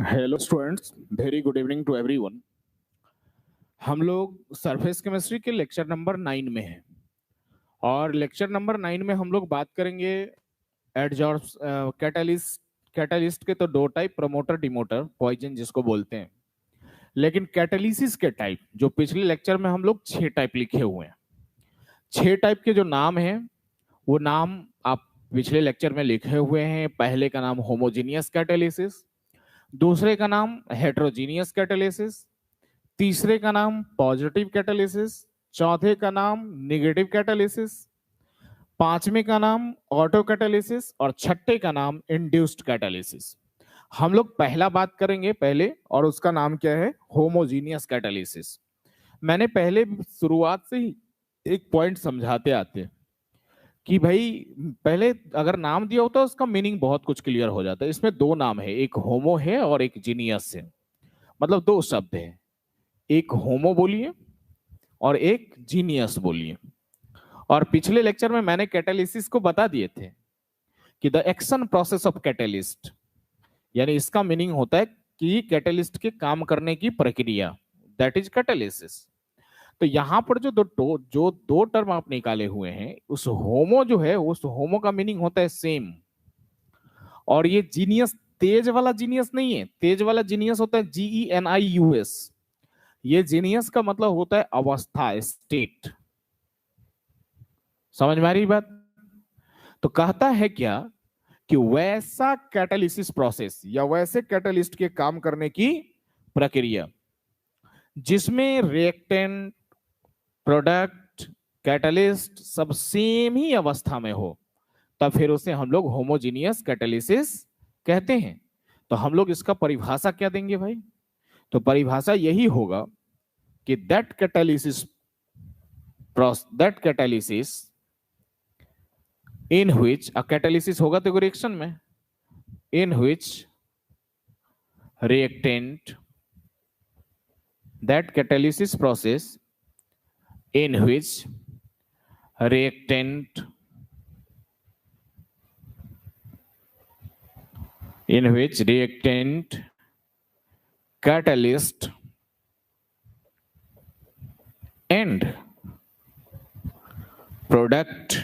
Hello students, very good evening to everyone. हम लोग surface chemistry के लेक्चर नंबर 9 में हैं और लेक्चर नंबर 9 में हम लोग बात करेंगे एडजॉर्ब्स कैटलिस्ट। कैटलिस्ट के तो दो टाइप, प्रमोटर डिमोटर, पॉइजन जिसको बोलते हैं। लेकिन कैटलिसिस के टाइप जो पिछले लेक्चर में हम लोग 6 टाइप लिखे हुए हैं, 6 टाइप के जो नाम हैं वो नाम आप पिछले लेक्चर में लिखे हुए हैं। पहले का नाम होमोजीनियस कैटालिसिस, दूसरे का नाम हेट्रोजीनियस कैटालिसिस, तीसरे का नाम पॉजिटिव कैटालिसिस, चौथे का नाम नेगेटिव कैटालिसिस, पांचवें का नाम ऑटो कैटालिसिस और छठे का नाम इंड्यूस्ड कैटालिसिस। हम लोग पहला बात करेंगे पहले, और उसका नाम क्या है? Homogeneous catalysis. मैंने पहले शुरुआत से ही एक पॉइंट समझाते आते कि भाई पहले अगर नाम दिया होता है उसका मीनिंग बहुत कुछ क्लियर हो जाता है। इसमें दो नाम है, एक होमो है और एक जीनियस है, मतलब दो शब्द है, एक होमो बोलिए और एक जीनियस बोलिए। और पिछले लेक्चर में मैंने कैटालिसिस को बता दिए थे कि the action process of catalyst, यानी इसका मीनिंग होता है कि कैटलिस्ट के काम करने की प्रक्रिया, दैट इज कैटालिसिस। तो यहां पर जो दो टर्म आप निकाले हुए हैं, उस होमो जो है उस होमो का मीनिंग होता है सेम, और ये जीनियस तेज वाला जीनियस नहीं है। तेज वाला जीनियस होता है GENIUS। ये जीनियस का मतलब होता है अवस्था, स्टेट। समझ में आ रही बात? तो कहता है क्या कि वैसा कैटालिसिस प्रोसेस या वैसे कैटालिस्ट के काम करने की प्रक्रिया जिसमें रिएक्टेंट, प्रोडक्ट, कैटालिस्ट सब सेम ही अवस्था में हो, तब फिर उसे हम लोग होमोजीनियस कैटालिसिस कहते हैं। तो हम लोग इसका परिभाषा क्या देंगे भाई? तो परिभाषा यही होगा कि that catalysis in which a catalysis होगा तो रिएक्शन में, in which reactant, that catalysis process in which reactant, catalyst and product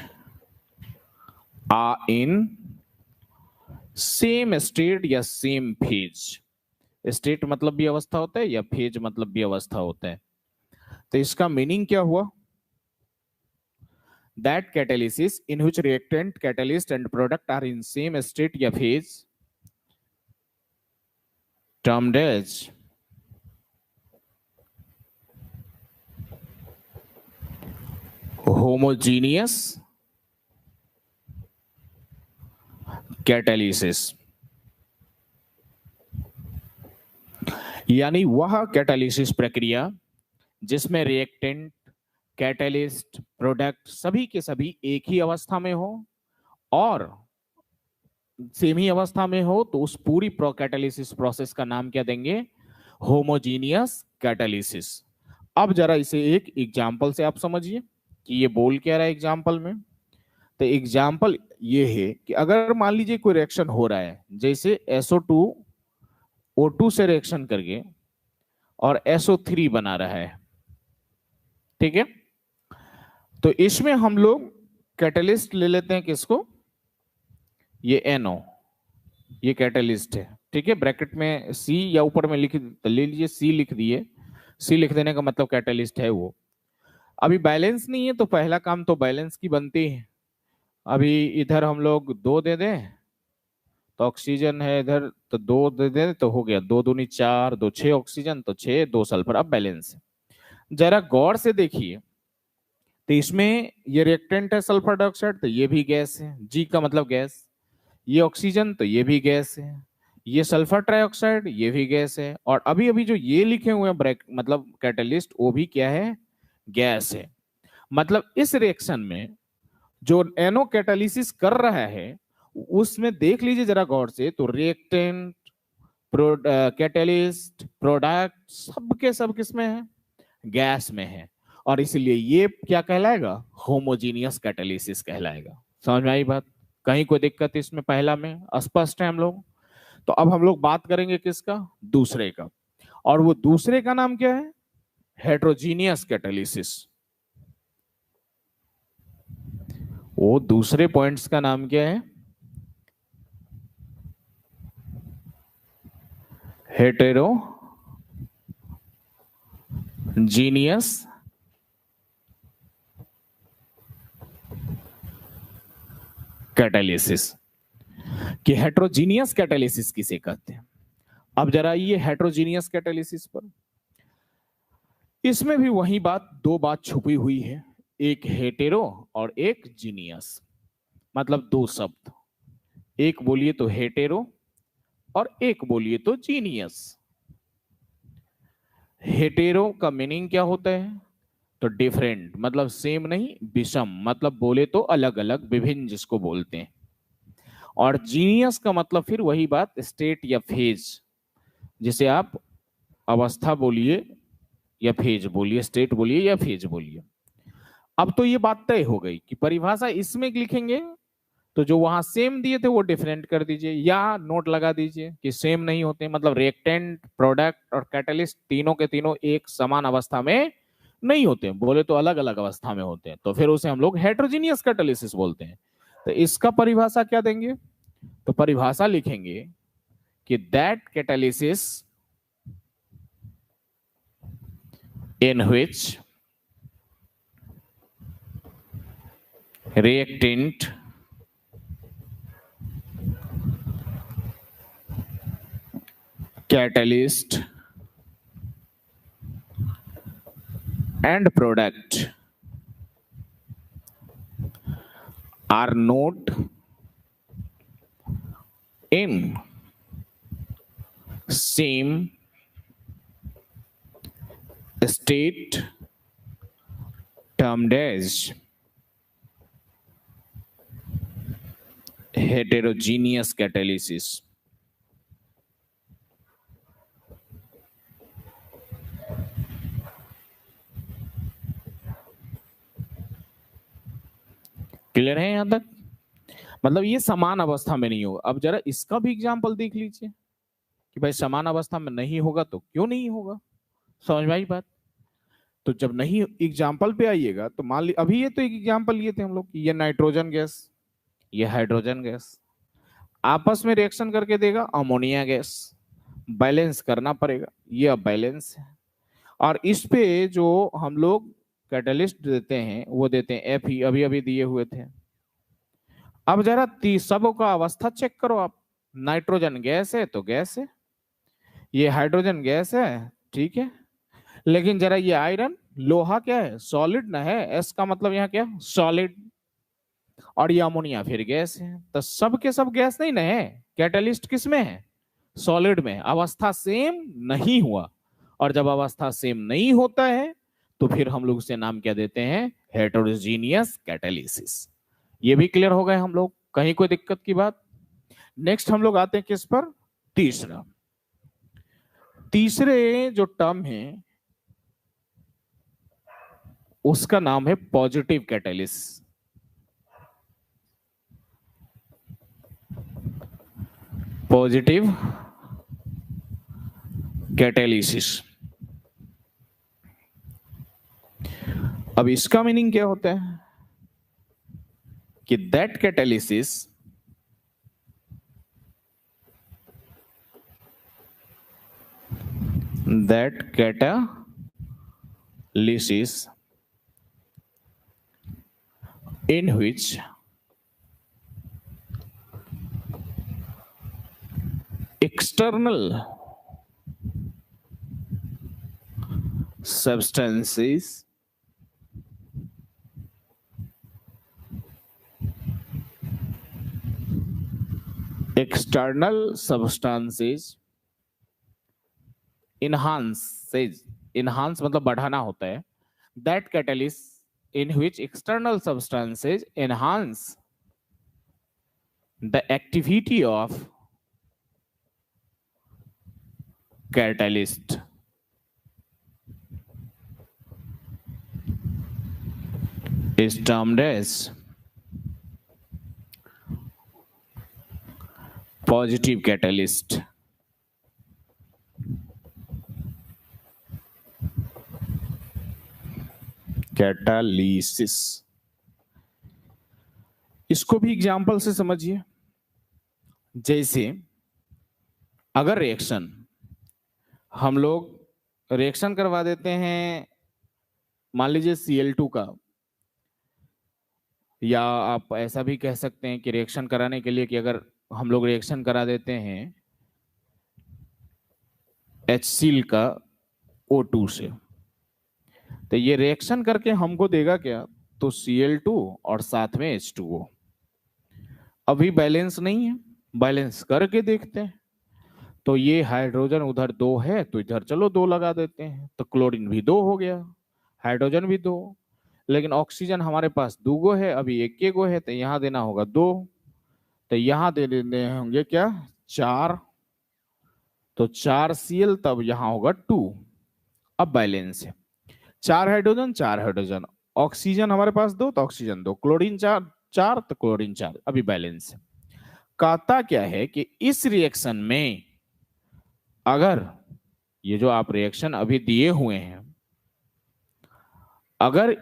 are in same state या सेम फेज। स्टेट मतलब भी अवस्था होता है या फेज मतलब भी अवस्था होता है। तो इसका मीनिंग क्या हुआ? That catalysis in which reactant, catalyst and product are in same state या phase termed as homogeneous catalysis. यानी वह कैटालिसिस प्रक्रिया जिसमें रिएक्टेंट, कैटलिस्ट, प्रोडक्ट सभी के सभी एक ही अवस्था में हो और सेम ही अवस्था में हो, तो उस पूरी कैटालिसिस प्रोसेस का नाम क्या देंगे? Homogeneous catalysis. अब जरा इसे एक एग्जांपल से आप समझिए कि ये बोल क्या रहा है एग्जांपल में। तो एग्जांपल ये है कि अगर मान लीजिए कोई रिएक्शन हो रहा है, जैसे SO2 O2 से रिएक्शन करके और SO3 बना रहा है, ठीक है? तो इसमें हम लोग कैटलिस्ट ले लेते हैं किसको? ये NO, ये कैटलिस्ट है, ठीक है? ब्रैकेट में C या ऊपर में लिख ले लीजिए, C लिख दिए। C लिख देने का मतलब कैटलिस्ट है वो। अभी बैलेंस नहीं है तो पहला काम तो बैलेंस की बनती है। अभी इधर हम लोग 2 दे दें तो ऑक्सीजन है इधर, तो 2 दे दें तो हो गया 2 दूनी 4, 2 6 ऑक्सीजन, तो 6, 2 सल्फर। अब बैलेंस है। जरा गौर से देखिए, तो इसमें ये रिएक्टेंट है सल्फर डाइऑक्साइड, तो ये भी गैस है, G का मतलब गैस। ये ऑक्सीजन, तो ये भी गैस है। ये सल्फर ट्राइऑक्साइड, ये भी गैस है। और अभी अभी जो ये लिखे हुए हैं ब्रेक मतलब कैटलिस्ट, वो भी क्या है? गैस है। मतलब इस रिएक्शन में जो एनो कैटालिसिस कर रहा है उसमें देख लीजिए जरा गौर से, तो रिएक्टेंट, कैटलिस्ट, प्रोडक्ट सब के सब किसमें है? गैस में है। और इसलिए ये क्या कहलाएगा? होमोजीनियस कैटालिसिस कहलाएगा। समझ में आई बात? कहीं कोई दिक्कत इसमें? पहला में स्पष्ट है हम लोग? तो अब हम लोग बात करेंगे किसका, दूसरे का, और वो दूसरे का नाम क्या है, हेट्रोजीनियस कैटालिसिस। वो दूसरे पॉइंट्स का नाम क्या है, हेटेरोजीनियस कैटालिसिस। कि हेट्रोजीनियस कैटालिसिस किसे कहते हैं। अब जरा ये हेट्रोजीनियस कैटालिसिस पर, इसमें भी वही बात, दो बात छुपी हुई है, एक हेटेरो और एक जीनियस, मतलब दो शब्द, एक बोलिए तो हेटेरो और एक बोलिए तो जीनियस। हेटेरो का मीनिंग क्या होता है, तो डिफरेंट, मतलब सेम नहीं, विषम, मतलब बोले तो अलग अलग, विभिन्न जिसको बोलते हैं। और जीनियस का मतलब फिर वही बात, स्टेट या फेज, जिसे आप अवस्था बोलिए या फेज बोलिए, स्टेट बोलिए या फेज बोलिए। अब तो ये बात तय हो गई कि परिभाषा इसमें लिखेंगे तो जो वहां सेम दिए थे वो डिफरेंट कर दीजिए, या नोट लगा दीजिए कि सेम नहीं होते, मतलब रिएक्टेंट, प्रोडक्ट और कैटलिस्ट तीनों के तीनों एक समान अवस्था में नहीं होते, बोले तो अलग अलग अवस्था में होते हैं, तो फिर उसे हम लोग हेट्रोजीनियस कैटालिसिस बोलते हैं। तो इसका परिभाषा क्या देंगे, तो परिभाषा लिखेंगे कि that catalysis in which reactant catalyst and product are not in same state termed as heterogeneous catalysis। Clear है यहां तक, मतलब ये समान अवस्था में नहीं होगा। अब जरा इसका भी एग्जाम्पल देख लीजिए कि भाई समान अवस्था में नहीं होगा तो क्यों नहीं होगा, समझ में आई बात। तो जब नहीं एग्जाम्पल पे आइएगा तो मान ली, अभी ये तो एक एग्जाम्पल लिए थे हम लोग, ये नाइट्रोजन गैस, ये हाइड्रोजन गैस आपस में रिएक्शन करके देगा अमोनिया गैस, बैलेंस करना पड़ेगा, ये अब बैलेंस है। और इस पे जो हम लोग कैटलिस्ट देते हैं वो देते हैं एफ ई, अभी अभी दिए हुए थे। अब जरा सबों का अवस्था चेक करो आप, नाइट्रोजन गैस है तो गैस है, ये हाइड्रोजन गैस है, ठीक है, लेकिन जरा ये आयरन लोहा क्या है, सॉलिड ना है, एस का मतलब यहाँ क्या, सॉलिड, और ये अमोनिया फिर गैस है, तो सब के सब गैस नहीं ना है, कैटलिस्ट किस में है, सॉलिड में, अवस्था सेम नहीं हुआ। और जब अवस्था सेम नहीं होता है तो फिर हम लोग उसे नाम क्या देते हैं, हेटेरोजीनियस कैटालिसिस। ये भी क्लियर हो गए हम लोग, कहीं कोई दिक्कत की बात। नेक्स्ट हम लोग आते हैं किस पर, तीसरा, तीसरे जो टर्म है उसका नाम है पॉजिटिव कैटालिसिस। पॉजिटिव कैटालिसिस, अब इसका मीनिंग क्या होता है कि that catalysis in which external substances enhance मतलब बढ़ाना होता है, that catalyst in which external substances enhance the activity of catalyst is termed as positive catalyst. Catalysis, इसको भी एग्जांपल से समझिए। जैसे अगर रिएक्शन हम लोग रिएक्शन करवा देते हैं, मान लीजिए Cl2 का, या आप ऐसा भी कह सकते हैं कि रिएक्शन कराने के लिए कि अगर हम लोग रिएक्शन करा देते हैं HCl का O2 से, तो ये रिएक्शन करके हमको देगा क्या, तो Cl2 और साथ में H2O। अभी बैलेंस नहीं है, बैलेंस करके देखते हैं। तो ये हाइड्रोजन उधर 2 है तो इधर चलो 2 लगा देते हैं, तो क्लोरीन भी 2 हो गया, हाइड्रोजन भी 2, लेकिन ऑक्सीजन हमारे पास 2 गो है, अभी 1 गो है, तो यहाँ देना होगा 2, तो यहाँ दे देने होंगे क्या 4, तो 4Cl, तब यहाँ होगा 2। अब बैलेंस है 4 हाइड्रोजन 4 हाइड्रोजन, ऑक्सीजन हमारे पास 2 तो ऑक्सीजन 2, क्लोरीन 4 4 तो क्लोरीन 4, अभी बैलेंस है। कहता क्या है कि इस रिएक्शन में अगर ये जो आप रिएक्शन अभी दिए हुए हैं, अगर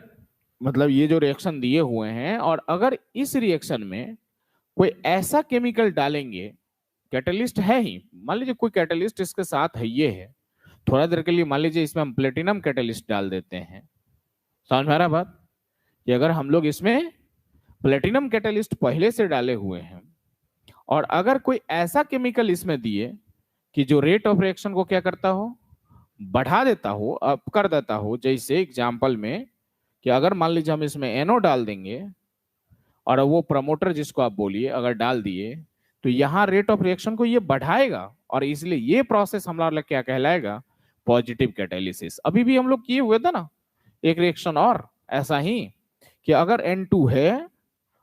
मतलब ये जो रिएक्शन दिए हुए हैं, और अगर इस रिएक्शन में कोई ऐसा केमिकल डालेंगे, कैटलिस्ट है ही, मान लीजिए कोई कैटलिस्ट इसके साथ है, ये है, थोड़ा देर के लिए मान लीजिए इसमें हम प्लेटिनम कैटलिस्ट डाल देते हैं, समझ में आ रहा बात, कि अगर हम लोग इसमें प्लेटिनम कैटलिस्ट पहले से डाले हुए हैं, और अगर कोई ऐसा केमिकल इसमें दिए कि जो रेट ऑफ रिएक्शन को क्या करता हो, बढ़ा देता हो, अप कर देता हो, जैसे एग्जांपल में कि अगर मान लीजिए हम इसमें NO डाल देंगे और वो प्रमोटर जिसको आप बोलिए अगर डाल दिए, तो यहाँ रेट ऑफ रिएक्शन को ये बढ़ाएगा, और इसलिए ये प्रोसेस हमारा क्या कहलाएगा, पॉजिटिव कैटालिसिस। अभी भी हम लोग किए हुए थे ना एक रिएक्शन और ऐसा ही, कि अगर N2 है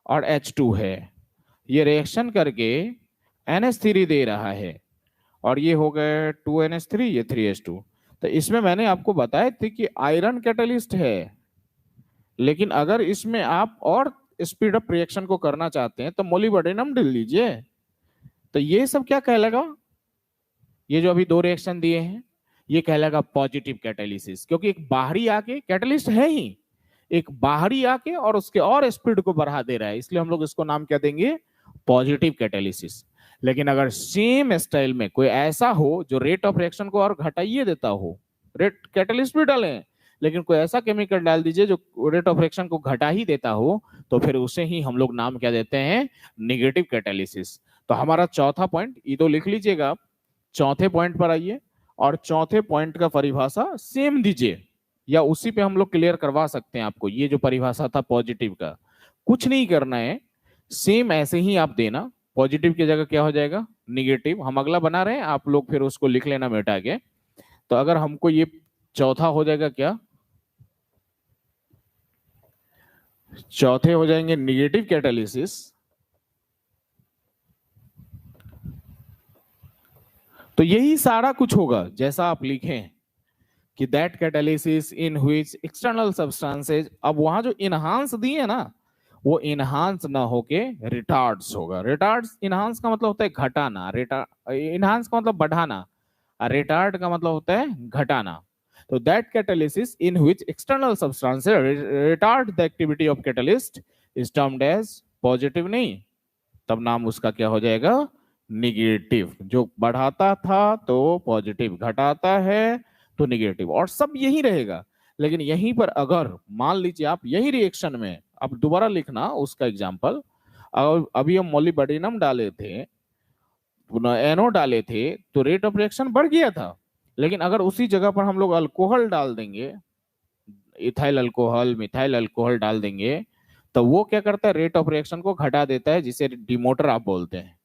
और H2 है, ये रिएक्शन करके NH3 दे रहा है, और ये हो गए 2NH3, ये 3H2, तो इसमें मैंने आपको बताया थी कि आयरन कैटलिस्ट है, लेकिन अगर इसमें आप और स्पीड अप रिएक्शन को करना चाहते हैं तो मोलिब्डेनम डाल लीजिए। तो ये सब क्या कहलाएगा, ये जो अभी 2 रिएक्शन दिए हैं ये कहलाएगा पॉजिटिव कैटालिसिस, क्योंकि एक बाहरी आके कैटलिस्ट है ही, एक बाहरी आके और उसके और स्पीड को बढ़ा दे रहा है, इसलिए हम लोग इसको नाम क्या देंगे, पॉजिटिव कैटालिसिस। लेकिन अगर सेम स्टाइल में कोई ऐसा हो जो रेट ऑफ रिएक्शन को और घटाइए देता हो, रेट कैटलिस्ट भी डालें, लेकिन कोई ऐसा केमिकल डाल दीजिए जो रेट ऑफ रिएक्शन को घटा ही देता हो, तो फिर उसे ही हम लोग नाम क्या देते हैं, निगेटिव कैटालिसिस। तो हमारा चौथा पॉइंट, ये तो लिख लीजिएगा, चौथे पॉइंट पर आइए, और चौथे पॉइंट का परिभाषा सेम दीजिए, या उसी पे हम लोग क्लियर करवा सकते हैं आपको। ये जो परिभाषा था पॉजिटिव का, कुछ नहीं करना है, सेम ऐसे ही आप देना, पॉजिटिव की जगह क्या हो जाएगा, निगेटिव। हम अगला बना रहे हैं, आप लोग फिर उसको लिख लेना मिटा के। तो अगर हमको ये चौथा हो जाएगा क्या, चौथे हो जाएंगे निगेटिव कैटालिसिस, तो यही सारा कुछ होगा जैसा आप लिखें कि that catalysis in which external substances, अब वहां जो इनहांस दिए ना, वो इनहांस ना होके रिटार्ड्स होगा। रिटार्ड्स, इनहांस का मतलब होता है घटाना, इनहांस का मतलब बढ़ाना, रिटार्ड का मतलब होता है घटाना। तो that catalysis in which external substances retard the activity of catalyst is termed as positive, नहीं, तब नाम उसका क्या हो जाएगा, निगेटिव। जो बढ़ाता था तो पॉजिटिव, घटाता है तो निगेटिव, और सब यही रहेगा। लेकिन यहीं पर अगर मान लीजिए आप यही रिएक्शन में, अब दोबारा लिखना उसका एग्जांपल, अभी हम मोलिब्डेनम डाले थे, NO डाले थे, तो रेट ऑफ रिएक्शन बढ़ गया था। लेकिन अगर उसी जगह पर हम लोग अल्कोहल डाल देंगे, इथाइल अल्कोहल, मिथाइल अल्कोहल डाल देंगे, तो वो क्या करता है, रेट ऑफ रिएक्शन को घटा देता है, जिसे डिमोटर आप बोलते हैं।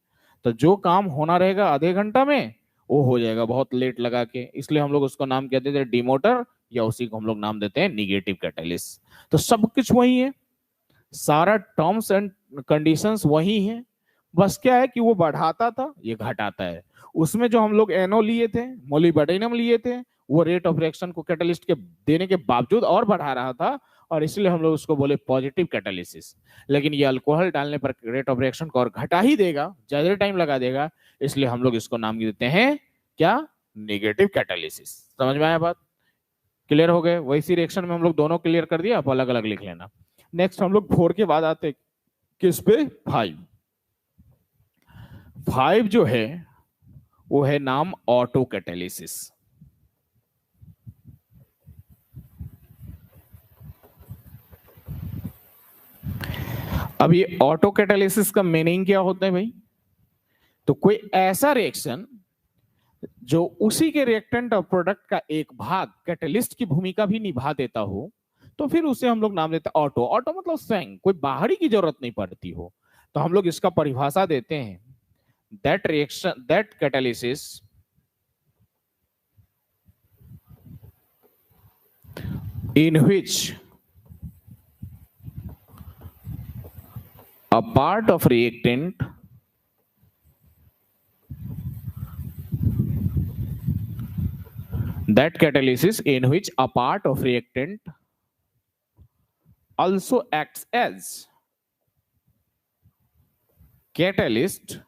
तो जो काम होना रहेगा आधे घंटा में, वो हो जाएगा बहुत लेट लगा के, इसलिए हम लोग उसको नाम क्या देते हैं, डिमोटर, या उसी को हम लोग नाम देते हैं निगेटिव कैटालिसिस। तो सब कुछ वही है, सारा टर्म्स एंड कंडीशंस वही है, बस क्या है कि वो बढ़ाता था, ये घटाता है। उसमें जो हम लोग NO लिए थे, मोलिब्डेनम लिए थे, वो रेट ऑफ रिएक्शन को कैटलिस्ट के देने के बावजूद और बढ़ा रहा था, और इसलिए हम लोग उसको बोले पॉजिटिव कैटालिसिस। लेकिन ये अल्कोहल डालने पर रेट ऑफ रिएक्शन को और घटा ही देगा, ज्यादा टाइम लगा देगा, इसलिए हम लोग इसको नाम देते हैं क्या, नेगेटिव कैटालिसिस। समझ में आया बात? क्लियर हो गए? वैसी रिएक्शन में हम लोग दोनों क्लियर कर दिया, आप अलग अलग लिख लेना। नेक्स्ट हम लोग 4 के बाद आते किस पे, 5। 5 जो है वो है नाम ऑटो कैटालिसिस। अब ये ऑटो कैटालिसिस का मीनिंग क्या होता है भाई? तो कोई ऐसा रिएक्शन जो उसी के रिएक्टेंट और प्रोडक्ट का एक भाग कैटलिस्ट की भूमिका भी निभा देता हो, तो फिर उसे हम लोग नाम देते हैं ऑटो। ऑटो मतलब स्वयं, कोई बाहरी की जरूरत नहीं पड़ती हो। तो हम लोग इसका परिभाषा देते हैं, that reaction, that catalysis in which a part of reactant that catalysis in which a part of reactant also acts as catalyst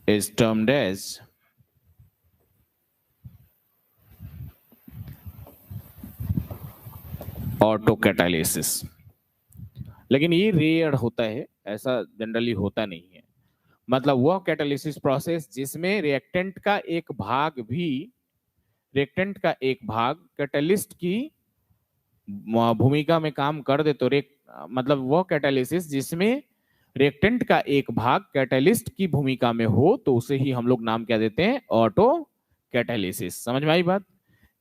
is termed as auto catalysis. लेकिन ये रेयर होता है, ऐसा जनरली होता नहीं है। मतलब वह कैटालिसिस प्रोसेस जिसमें रिएक्टेंट का एक भाग भी, रिएक्टेंट का एक भाग कैटालिस्ट की भूमिका में काम कर दे, तो मतलब वह कैटालिसिस जिसमें रिएक्टेंट का एक भाग कैटालिस्ट की भूमिका में हो, तो उसे ही हम लोग नाम क्या देते हैं, ऑटो कैटालिसिस। समझ में आई बात?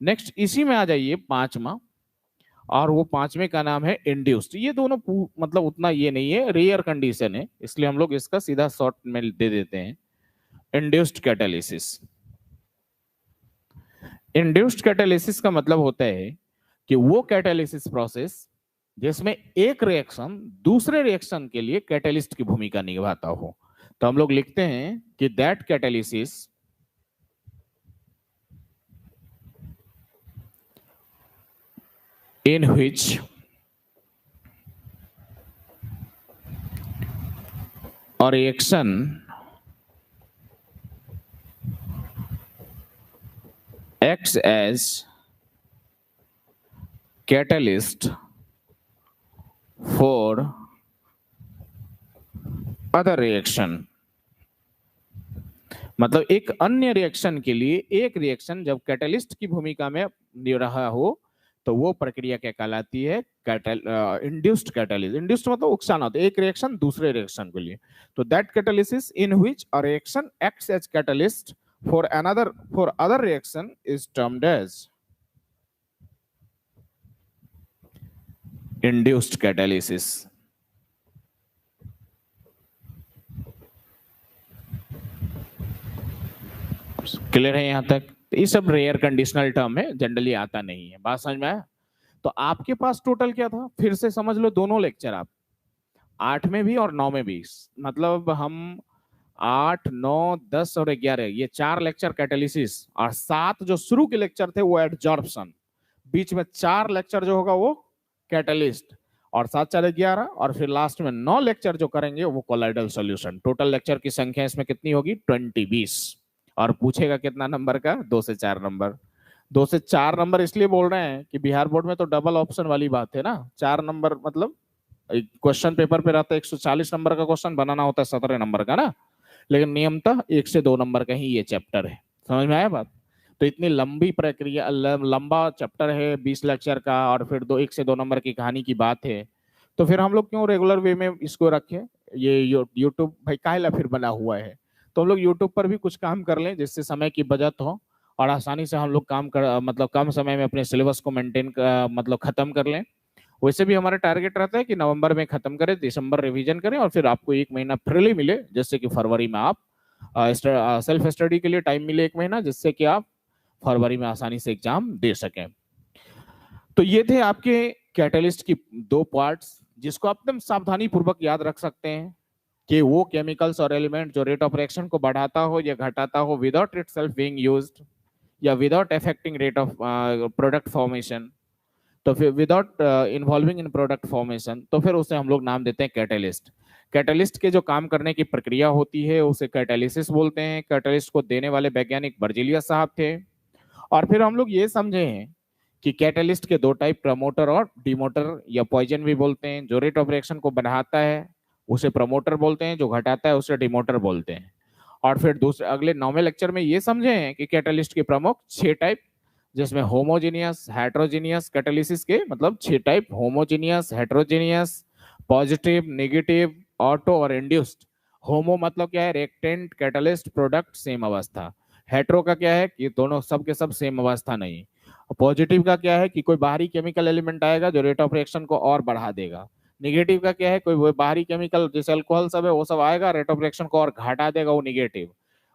नेक्स्ट इसी में आ जाइए 5वां, और वो 5वें का नाम है इंड्यूस्ड। ये दोनों मतलब उतना ये नहीं है, रेयर कंडीशन है, इसलिए हम लोग इसका सीधा शॉर्ट में दे देते हैं इंड्यूस्ड कैटालिसिस। इंड्यूस्ड कैटालिसिस का मतलब होता है कि वो कैटालिसिस प्रोसेस जिसमें एक रिएक्शन दूसरे रिएक्शन के लिए कैटालिस्ट की भूमिका निभाता हो। तो हम लोग लिखते हैं कि that catalysis in which a reaction acts as catalyst for other reaction। मतलब एक अन्य रिएक्शन के लिए एक रिएक्शन जब कैटलिस्ट की भूमिका में रहा हो, तो वो प्रक्रिया क्या कहलाती है, इंड्यूस्ड कैटालिसिस। इंड्यूस्ड मतलब उकसाना होता है, एक रिएक्शन दूसरे रिएक्शन के लिए। तो that catalysis in which a reaction acts as catalyst for other reaction is termed as induced catalysis. Clear है यहां तक? ये सब रेयर कंडीशनल टर्म है, जनरली आता नहीं है। बात समझ में आया? तो आपके पास टोटल क्या था, फिर से समझ लो दोनों लेक्चर आप, 8 में भी और 9 में भी। मतलब हम 8, 9, 10 और 11 ये 4 लेक्चर कैटालिसिस, और 7 जो शुरू के लेक्चर थे वो एडजॉर्प्शन, बीच में 4 लेक्चर जो होगा वो कैटालिस्ट, और 7, 4, 11, और फिर लास्ट में 9 लेक्चर जो करेंगे वो कोलाइडल सॉल्यूशन। टोटल लेक्चर की संख्या इसमें कितनी होगी, 20। और पूछेगा कितना नंबर का, 2 से 4 नंबर। 2 से 4 नंबर इसलिए बोल रहे हैं कि बिहार बोर्ड में तो डबल ऑप्शन वाली बात है ना। 4 नंबर मतलब क्वेश्चन पेपर पे रहता है 140 नंबर का क्वेश्चन, बनाना होता है 17 नंबर का ना, लेकिन नियमतः 1 से 2 नंबर का ही ये चैप्टर है। समझ में आया बात? तो इतनी लंबी प्रक्रिया, लंबा चैप्टर है 20 लेक्चर का, और फिर 1 से 2 नंबर की कहानी की बात है, तो फिर हम लोग क्यों रेगुलर वे में इसको रखें। ये यूट्यूब भाई काहेला फिर बना हुआ है, तो हम लोग यूट्यूब पर भी कुछ काम कर लें जिससे समय की बचत हो, और आसानी से हम लोग काम कर, मतलब कम समय में अपने सिलेबस को मेंटेन मतलब खत्म कर लें। वैसे भी हमारा टारगेट रहता है कि नवंबर में खत्म करें, दिसंबर रिवीजन करें, और फिर आपको 1 महीना फ्रीली मिले, जिससे कि फरवरी में आप सेल्फ स्टडी के लिए टाइम मिले 1 महीना, जिससे कि आप फरवरी में आसानी से एग्जाम दे सकें। तो ये थे आपके कैटलिस्ट की 2 पार्ट्स, जिसको आप एकदम सावधानी पूर्वक याद रख सकते हैं कि वो केमिकल्स और एलिमेंट जो रेट ऑफ रिएक्शन को बढ़ाता हो या घटाता हो विदाउट इटसेल्फ बीइंग यूज्ड, या without affecting rate of product formation, तो फिर without involving in product formation, तो फिर उसे हम लोग नाम देते हैं कैटलिस्ट। कैटलिस्ट के जो काम करने की प्रक्रिया होती है उसे कैटालिसिस बोलते हैं। कैटलिस्ट को देने वाले वैज्ञानिक बर्जीलियस साहब थे। और फिर हम लोग ये समझे हैं कि कैटलिस्ट के दो टाइप, प्रमोटर और डिमोटर या पॉइजन भी बोलते हैं। जो रेट ऑफ रिएक्शन को बढ़ाता है उसे प्रमोटर बोलते हैं, जो घटाता है उसे डिमोटर बोलते हैं। और फिर दूसरे अगले 9वें लेक्चर में ये समझे हैं कि कैटलिस्ट के प्रमुख 6 टाइप, जिसमें होमोजीनियस, हेट्रोजीनियस, कैटालिसिस के मतलब 6 type, homogeneous, heterogeneous, positive, negative, auto और इंड्यूस्ड। होमो मतलब क्या है, रिएक्टेंट, कैटलिस्ट, प्रोडक्ट सेम अवस्था। हेट्रो का क्या है कि दोनों सब के सब सेम अवस्था नहीं। पॉजिटिव का क्या है कि कोई बाहरी केमिकल एलिमेंट आएगा जो रेट ऑफ रिएक्शन को और बढ़ा देगा। निगेटिव का क्या है, कोई बाहरी केमिकल जैसे अल्कोहल सब है वो सब आएगा, रेट ऑफ रिएक्शन को और घटा देगा, वो निगेटिव।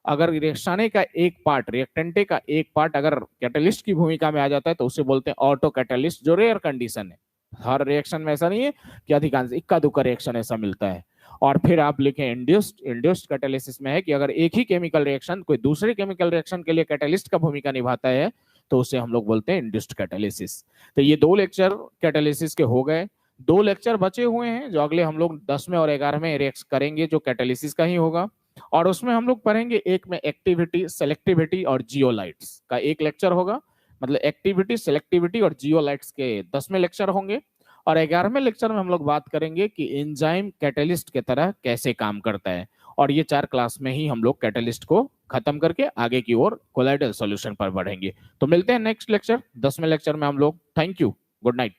अगर रिएक्शने का एक पार्ट, रिएक्टेंटे का एक पार्ट अगर कैटलिस्ट की भूमिका में आ जाता है तो उसे बोलते हैं ऑटो कैटलिस्ट, जो रेयर कंडीशन है। हर रिएक्शन में ऐसा नहीं है कि अधिकांश, इक्का दुक्का रिएक्शन ऐसा मिलता है। और फिर आप लिखें इंड्यूस्ड। इंड्यूस्ड कैटालिसिस में है कि अगर एक ही केमिकल रिएक्शन कोई दूसरे केमिकल रिएक्शन के लिए कैटालिस्ट का भूमिका निभाता है तो उसे हम लोग बोलते हैं इंड्यूस्ड कैटालिसिस। तो ये 2 लेक्चर कैटालिसिस के हो गए। 2 लेक्चर बचे हुए हैं जो अगले हम लोग 10वें और 11वें रिएक्ट करेंगे, जो कैटालिसिस का ही होगा। और उसमें हम लोग पढ़ेंगे, एक में एक्टिविटी, सेलेक्टिविटी और जियोलाइट्स का एक लेक्चर होगा। मतलब एक्टिविटी, सेलेक्टिविटी और जियोलाइट्स के 10वें लेक्चर होंगे। और 11वें लेक्चर में हम लोग बात करेंगे कि एंजाइम कैटलिस्ट की तरह कैसे काम करता है। और ये 4 क्लास में ही हम लोग कैटलिस्ट को खत्म करके आगे की ओर कोलाइडल सॉल्यूशन पर बढ़ेंगे। तो मिलते हैं नेक्स्ट लेक्चर, 10वें लेक्चर में हम लोग। Thank you, good night.